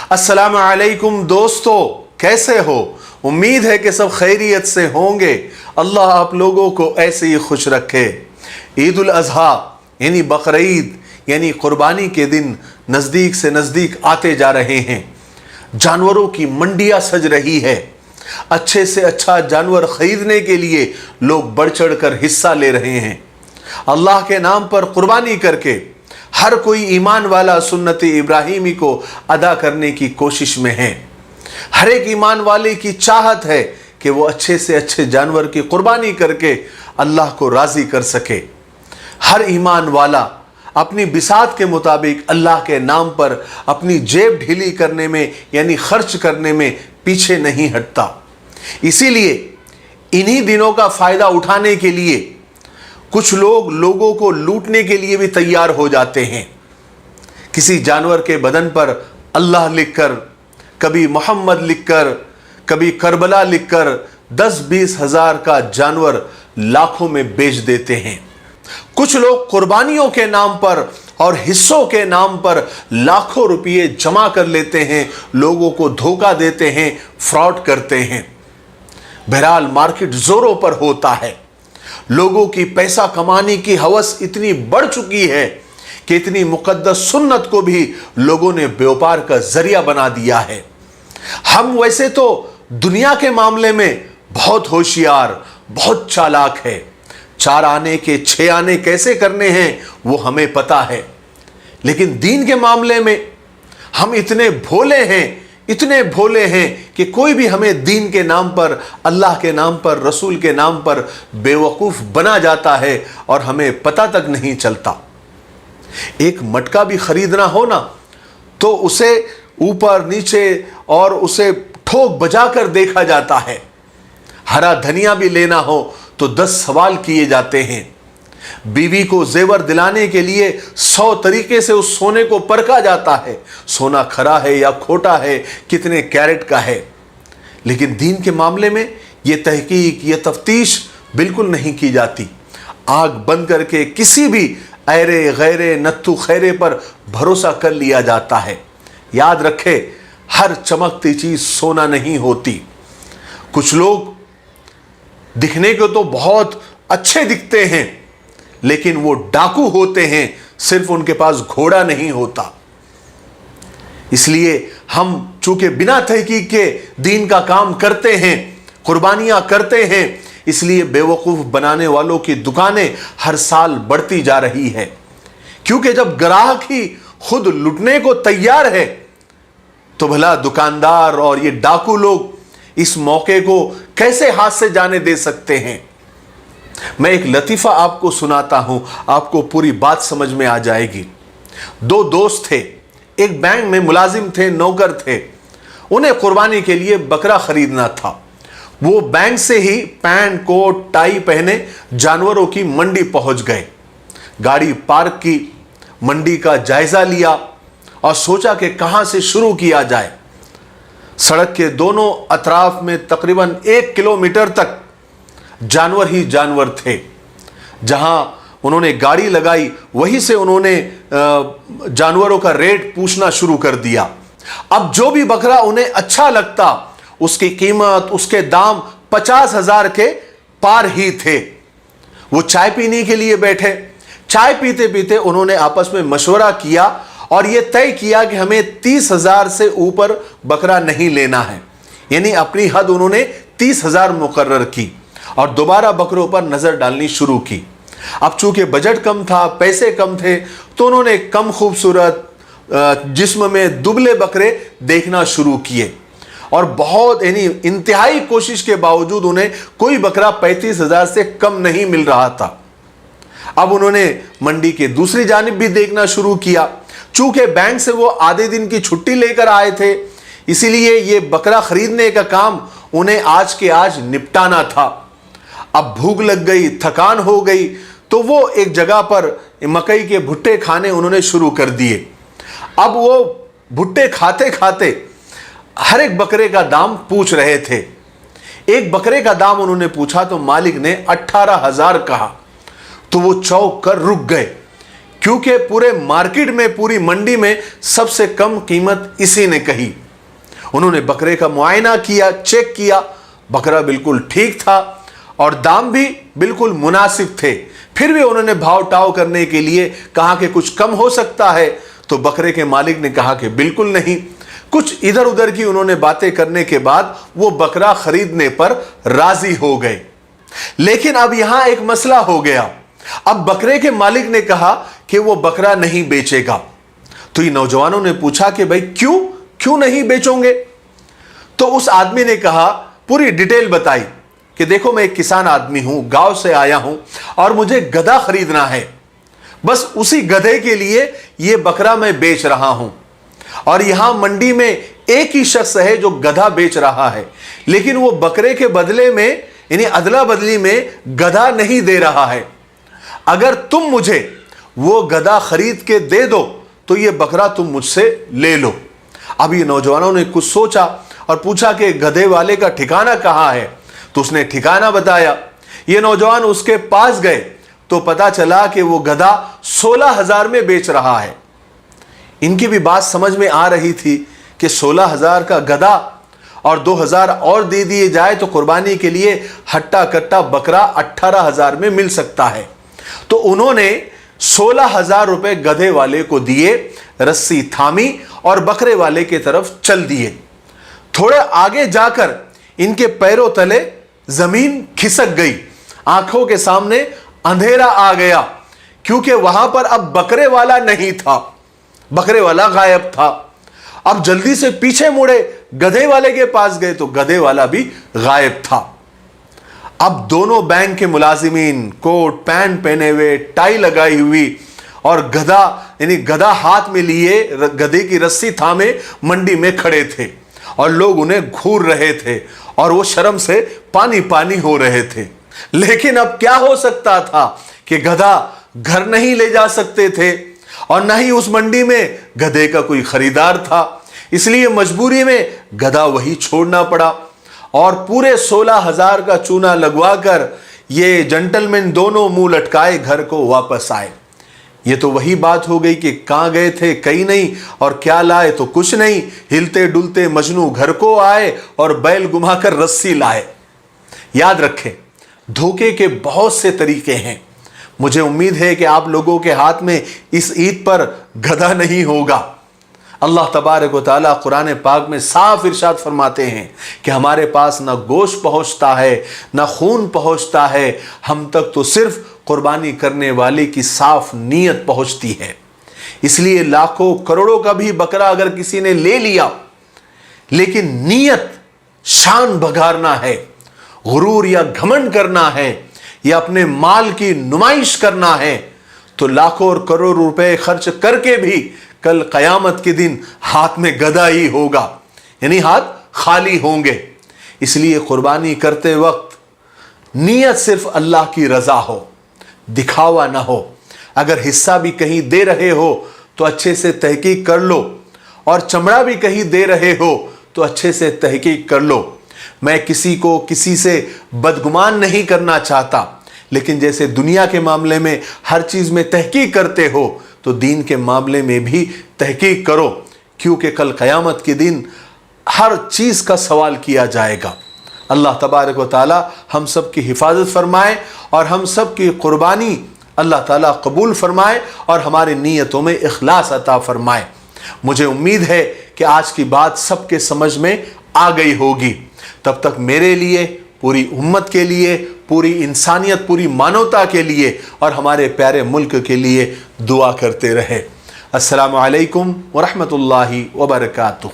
अस्सलाम अलैकुम दोस्तों, कैसे हो? उम्मीद है कि सब खैरियत से होंगे। अल्लाह आप लोगों को ऐसे ही खुश रखे। ईद उल अज़हा यानी बकरीद यानी कुर्बानी के दिन नज़दीक से नज़दीक आते जा रहे हैं। जानवरों की मंडियाँ सज रही है। अच्छे से अच्छा जानवर ख़रीदने के लिए लोग बढ़ चढ़ कर हिस्सा ले रहे हैं। अल्लाह के नाम पर कुर्बानी करके हर कोई ईमान वाला सुन्नत इब्राहिमी को अदा करने की कोशिश में है। हर एक ईमान वाले की चाहत है कि वो अच्छे से अच्छे जानवर की कुर्बानी करके अल्लाह को राज़ी कर सके। हर ईमान वाला अपनी बिसात के मुताबिक अल्लाह के नाम पर अपनी जेब ढीली करने में यानी खर्च करने में पीछे नहीं हटता। इसीलिए इन्हीं दिनों का फ़ायदा उठाने के लिए कुछ लोग लोगों को लूटने के लिए भी तैयार हो जाते हैं। किसी जानवर के बदन पर अल्लाह लिखकर, कभी मोहम्मद लिखकर, कभी करबला लिखकर 10-20 हज़ार का जानवर लाखों में बेच देते हैं। कुछ लोग कुर्बानियों के नाम पर और हिस्सों के नाम पर लाखों रुपये जमा कर लेते हैं, लोगों को धोखा देते हैं, फ्रॉड करते हैं। बहरहाल मार्केट जोरों पर होता है। लोगों की पैसा कमाने की हवस इतनी बढ़ चुकी है कि इतनी मुकद्दस सुन्नत को भी लोगों ने व्यापार का जरिया बना दिया है। हम वैसे तो दुनिया के मामले में बहुत होशियार, बहुत चालाक है। 4 आने के 6 आने कैसे करने हैं वो हमें पता है, लेकिन दीन के मामले में हम इतने भोले हैं कि कोई भी हमें दीन के नाम पर, अल्लाह के नाम पर, रसूल के नाम पर बेवकूफ़ बना जाता है और हमें पता तक नहीं चलता। एक मटका भी खरीदना हो ना तो उसे ऊपर नीचे और उसे ठोक बजा कर देखा जाता है। हरा धनिया भी लेना हो तो 10 सवाल किए जाते हैं। बीवी को जेवर दिलाने के लिए 100 तरीके से उस सोने को परखा जाता है। सोना खरा है या खोटा है, कितने कैरेट का है। लेकिन दीन के मामले में ये तहकीक, ये तफ्तीश बिल्कुल नहीं की जाती। आग बंद करके किसी भी ऐरे गैरे नत्थु खैरे पर भरोसा कर लिया जाता है। याद रखे, हर चमकती चीज सोना नहीं होती। कुछ लोग दिखने को तो बहुत अच्छे दिखते हैं, लेकिन वो डाकू होते हैं, सिर्फ उनके पास घोड़ा नहीं होता। इसलिए हम चूंकि बिना तहकीक के दीन का काम करते हैं, कुर्बानियां करते हैं, इसलिए बेवकूफ़ बनाने वालों की दुकानें हर साल बढ़ती जा रही है। क्योंकि जब ग्राहक ही खुद लुटने को तैयार है तो भला दुकानदार और ये डाकू लोग इस मौके को कैसे हाथ से जाने दे सकते हैं। मैं एक लतीफ़ा आपको सुनाता हूं, आपको पूरी बात समझ में आ जाएगी। 2 दोस्त थे, एक बैंक में मुलाजिम थे, नौकर थे। उन्हें कुर्बानी के लिए बकरा खरीदना था। वो बैंक से ही पैंट कोट टाई पहने जानवरों की मंडी पहुंच गए। गाड़ी पार्क की, मंडी का जायजा लिया और सोचा कि कहां से शुरू किया जाए। सड़क के दोनों अतराफ में तकरीबन 1 किलोमीटर तक जानवर ही जानवर थे। जहां उन्होंने गाड़ी लगाई वहीं से उन्होंने जानवरों का रेट पूछना शुरू कर दिया। अब जो भी बकरा उन्हें अच्छा लगता उसकी कीमत, उसके दाम 50,000 के पार ही थे। वो चाय पीने के लिए बैठे। चाय पीते पीते उन्होंने आपस में मशवरा किया और यह तय किया कि हमें 30,000 से ऊपर बकरा नहीं लेना है। यानी अपनी हद उन्होंने 30,000 मुकर्रर की और दोबारा बकरों पर नजर डालनी शुरू की। अब चूंकि बजट कम था, पैसे कम थे, तो उन्होंने कम खूबसूरत जिस्म में दुबले बकरे देखना शुरू किए और बहुत यानी इंतहाई कोशिश के बावजूद उन्हें कोई बकरा 35,000 से कम नहीं मिल रहा था। अब उन्होंने मंडी के दूसरी जानिब भी देखना शुरू किया। चूंकि बैंक से वो आधे दिन की छुट्टी लेकर आए थे, इसीलिए ये बकरा खरीदने का काम उन्हें आज के आज निपटाना था। अब भूख लग गई, थकान हो गई, तो वो एक जगह पर मकई के भुट्टे खाने उन्होंने शुरू कर दिए। अब वो भुट्टे खाते खाते हर एक बकरे का दाम पूछ रहे थे। एक बकरे का दाम उन्होंने पूछा तो मालिक ने 18,000 कहा। तो वो चौंक कर रुक गए क्योंकि पूरे मार्केट में, पूरी मंडी में सबसे कम कीमत इसी ने कही। उन्होंने बकरे का मुआयना किया, चेक किया, बकरा बिल्कुल ठीक था और दाम भी बिल्कुल मुनासिब थे। फिर भी उन्होंने भाव टाव करने के लिए कहा कि कुछ कम हो सकता है, तो बकरे के मालिक ने कहा कि बिल्कुल नहीं। कुछ इधर उधर की उन्होंने बातें करने के बाद वो बकरा खरीदने पर राजी हो गए। लेकिन अब यहां एक मसला हो गया। अब बकरे के मालिक ने कहा कि वो बकरा नहीं बेचेगा। तो ये नौजवानों ने पूछा कि भाई क्यों नहीं बेचोगे? तो उस आदमी ने कहा, पूरी डिटेल बताई कि देखो मैं एक किसान आदमी हूं, गांव से आया हूं और मुझे गधा खरीदना है। बस उसी गधे के लिए ये बकरा मैं बेच रहा हूं और यहां मंडी में एक ही शख्स है जो गधा बेच रहा है, लेकिन वो बकरे के बदले में यानी अदला बदली में गधा नहीं दे रहा है। अगर तुम मुझे वो गधा खरीद के दे दो तो ये बकरा तुम मुझसे ले लो। अब ये नौजवानों ने कुछ सोचा और पूछा कि गधे वाले का ठिकाना कहाँ है? तो उसने ठिकाना बताया। ये नौजवान उसके पास गए तो पता चला कि वो गधा 16,000 में बेच रहा है। इनकी भी बात समझ में आ रही थी कि 16,000 का गधा और 2,000 और दे दिए जाए तो कुर्बानी के लिए हट्टा कट्टा बकरा 18,000 में मिल सकता है। तो उन्होंने 16,000 रुपए गधे वाले को दिए, रस्सी थामी और बकरे वाले की तरफ चल दिए। थोड़े आगे जाकर इनके पैरों तले जमीन खिसक गई, आंखों के सामने अंधेरा आ गया, क्योंकि वहां पर अब बकरे वाला नहीं था, बकरे वाला गायब था। अब जल्दी से पीछे मुड़े, गधे वाले के पास गए तो गधे वाला भी गायब था। अब दोनों बैंक के मुलाजिमीन कोट पैंट पहने हुए, टाई लगाई हुई और गधा यानी गधा हाथ में लिए, गधे की रस्सी थामे मंडी में खड़े थे और लोग उन्हें घूर रहे थे और वो शर्म से पानी पानी हो रहे थे। लेकिन अब क्या हो सकता था कि गधा घर नहीं ले जा सकते थे और न ही उस मंडी में गधे का कोई खरीदार था, इसलिए मजबूरी में गधा वही छोड़ना पड़ा और पूरे 16,000 का चूना लगवाकर ये जेंटलमैन दोनों मुंह लटकाए घर को वापस आए। ये तो वही बात हो गई कि कहां गए थे कहीं नहीं और क्या लाए तो कुछ नहीं। हिलते डुलते मजनू घर को आए और बैल घुमाकर रस्सी लाए। याद रखें, धोखे के बहुत से तरीके हैं। मुझे उम्मीद है कि आप लोगों के हाथ में इस ईद पर गधा नहीं होगा। अल्लाह तबारक व तआला कुरान पाक में साफ इरशाद फरमाते हैं कि हमारे पास ना गोश्त पहुंचता है, ना खून पहुंचता है, हम तक तो सिर्फ कुर्बानी करने वाले की साफ नीयत पहुंचती है। इसलिए लाखों करोड़ों का भी बकरा अगर किसी ने ले लिया, लेकिन नीयत शान बघारना है, गुरूर या घमंड करना है या अपने माल की नुमाइश करना है, तो लाखों और करोड़ रुपए खर्च करके भी कल कयामत के दिन हाथ में गधा ही होगा, यानी हाथ खाली होंगे। इसलिए कुर्बानी करते वक्त नीयत सिर्फ अल्लाह की रजा हो, दिखावा ना हो। अगर हिस्सा भी कहीं दे रहे हो तो अच्छे से तहकीक कर लो और चमड़ा भी कहीं दे रहे हो तो अच्छे से तहकीक कर लो। मैं किसी को किसी से बदगुमान नहीं करना चाहता, लेकिन जैसे दुनिया के मामले में हर चीज में तहकीक करते हो तो दीन के मामले में भी तहकीक करो, क्योंकि कल क़यामत के दिन हर चीज का सवाल किया जाएगा। अल्लाह तबारक व तआला हम सब की हिफाजत फरमाए और हम सब की कुर्बानी अल्लाह ताला कबूल फरमाए और हमारी नीयतों में इखलास अता फरमाए। मुझे उम्मीद है कि आज की बात सबके समझ में आ गई होगी। तब तक मेरे लिए, पूरी उम्मत के लिए, पूरी इंसानियत, पूरी मानवता के लिए और हमारे प्यारे मुल्क के लिए दुआ करते रहे। अस्सलामु अलैकुम व रहमतुल्लाहि व बरकातुहू।